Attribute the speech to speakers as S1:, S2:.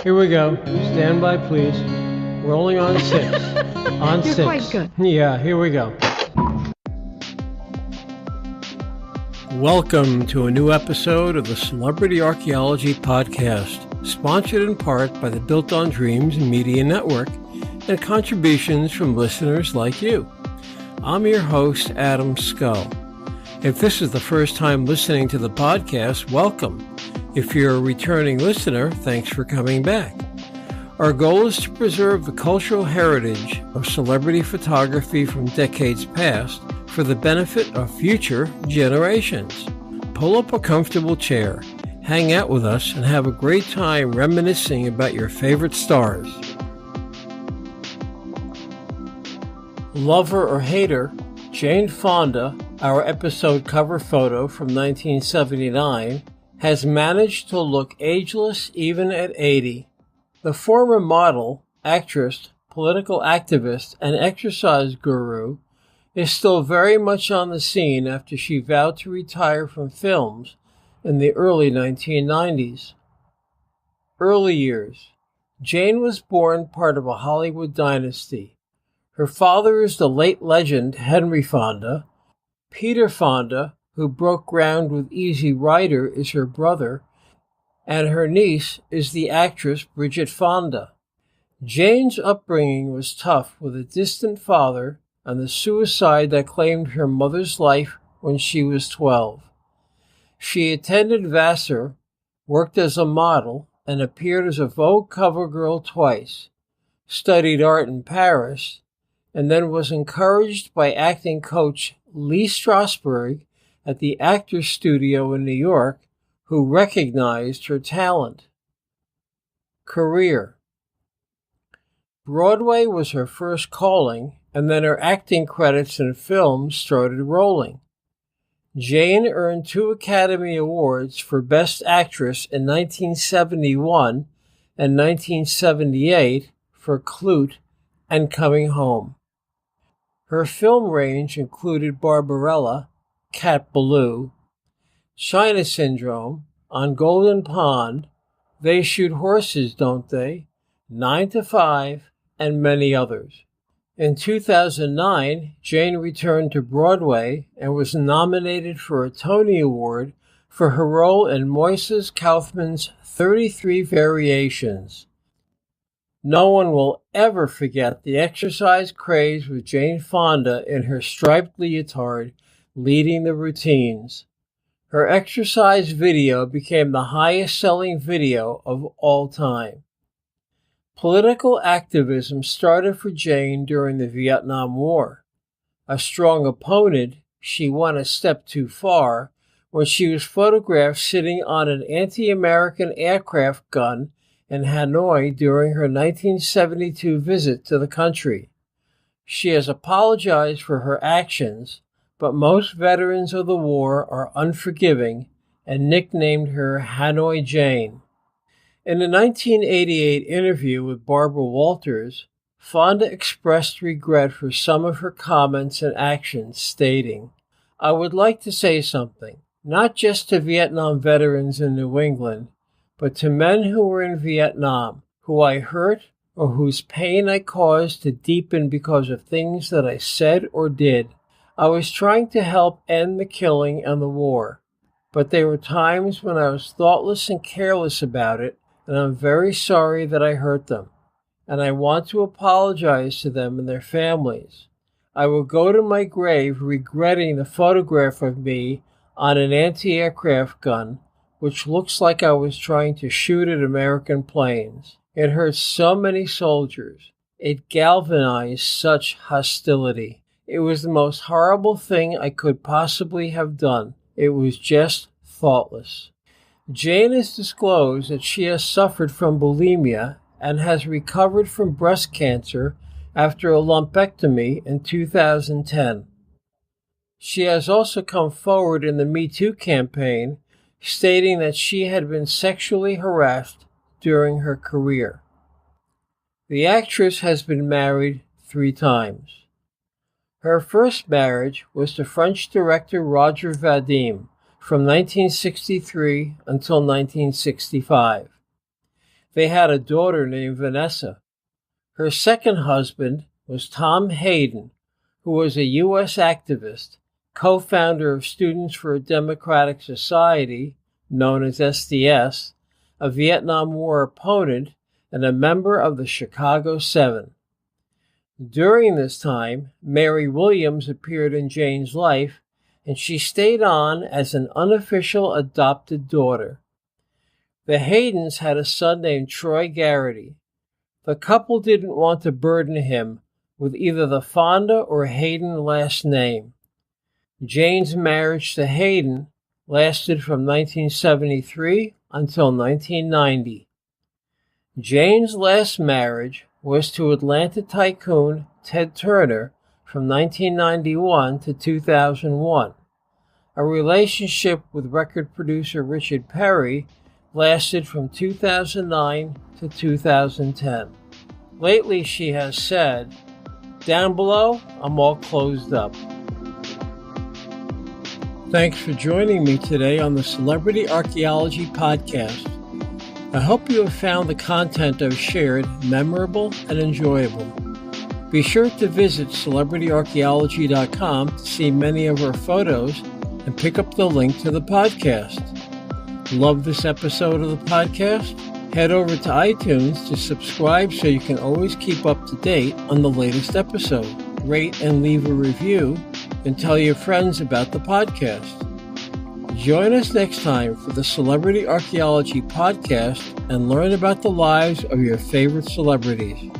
S1: Here we go. Stand by, please. Rolling on 6. On
S2: You're
S1: 6.
S2: quite good.
S1: Yeah, here we go. Welcome to a new episode of the Celebrity Archaeology Podcast, sponsored in part by the Built on Dreams Media Network and contributions from listeners like you. I'm your host, Adam Scull. If this is the first time listening to the podcast, welcome. If you're a returning listener, thanks for coming back. Our goal is to preserve the cultural heritage of celebrity photography from decades past for the benefit of future generations. Pull up a comfortable chair, hang out with us, and have a great time reminiscing about your favorite stars. Lover or hater, Jane Fonda, our episode cover photo from 1979, has managed to look ageless even at 80. The former model, actress, political activist, and exercise guru is still very much on the scene after she vowed to retire from films in the early 1990s. Early years. Jane was born part of a Hollywood dynasty. Her father is the late legend Henry Fonda. Peter Fonda, who broke ground with Easy Rider, is her brother, and her niece is the actress Bridget Fonda. Jane's upbringing was tough with a distant father and the suicide that claimed her mother's life when she was 12. She attended Vassar, worked as a model, and appeared as a Vogue cover girl twice, studied art in Paris, and then was encouraged by acting coach Lee Strasberg at the Actors Studio in New York, who recognized her talent. Career. Broadway was her first calling, and then her acting credits in films started rolling. Jane earned 2 Academy Awards for Best Actress in 1971 and 1978 for Klute and Coming Home. Her film range included Barbarella, Cat Ballou, China Syndrome, On Golden Pond, They Shoot Horses, Don't They?, 9 to 5, and many others. In 2009, Jane returned to Broadway and was nominated for a Tony Award for her role in Moises Kaufman's 33 Variations. No one will ever forget the exercise craze with Jane Fonda in her striped leotard leading the routines. Her exercise video became the highest-selling video of all time. Political activism started for Jane during the Vietnam War. A strong opponent, she went a step too far when she was photographed sitting on an anti-American aircraft gun in Hanoi during her 1972 visit to the country. She has apologized for her actions, but most veterans of the war are unforgiving and nicknamed her Hanoi Jane. In a 1988 interview with Barbara Walters, Fonda expressed regret for some of her comments and actions, stating, "I would like to say something, not just to Vietnam veterans in New England, but to men who were in Vietnam, who I hurt or whose pain I caused to deepen because of things that I said or did. I was trying to help end the killing and the war, but there were times when I was thoughtless and careless about it, and I'm very sorry that I hurt them, and I want to apologize to them and their families. I will go to my grave regretting the photograph of me on an anti-aircraft gun, which looks like I was trying to shoot at American planes. It hurt so many soldiers. It galvanized such hostility. It was the most horrible thing I could possibly have done. It was just thoughtless." Jane has disclosed that she has suffered from bulimia and has recovered from breast cancer after a lumpectomy in 2010. She has also come forward in the Me Too campaign, stating that she had been sexually harassed during her career. The actress has been married 3 times. Her first marriage was to French director Roger Vadim from 1963 until 1965. They had a daughter named Vanessa. Her second husband was Tom Hayden, who was a U.S. activist, co-founder of Students for a Democratic Society, known as SDS, a Vietnam War opponent, and a member of the Chicago Seven. During this time, Mary Williams appeared in Jane's life, and she stayed on as an unofficial adopted daughter. The Haydens had a son named Troy Garrity. The couple didn't want to burden him with either the Fonda or Hayden last name. Jane's marriage to Hayden lasted from 1973 until 1990. Jane's last marriage was to Atlanta tycoon Ted Turner from 1991 to 2001. A relationship with record producer Richard Perry lasted from 2009 to 2010. Lately, she has said, "Down below, I'm all closed up." Thanks for joining me today on the Celebrity Archaeology Podcast. I hope you have found the content I've shared memorable and enjoyable. Be sure to visit celebrityarchaeology.com to see many of our photos and pick up the link to the podcast. Love this episode of the podcast? Head over to iTunes to subscribe so you can always keep up to date on the latest episode. Rate and leave a review and tell your friends about the podcast. Join us next time for the Celebrity Archaeology Podcast and learn about the lives of your favorite celebrities.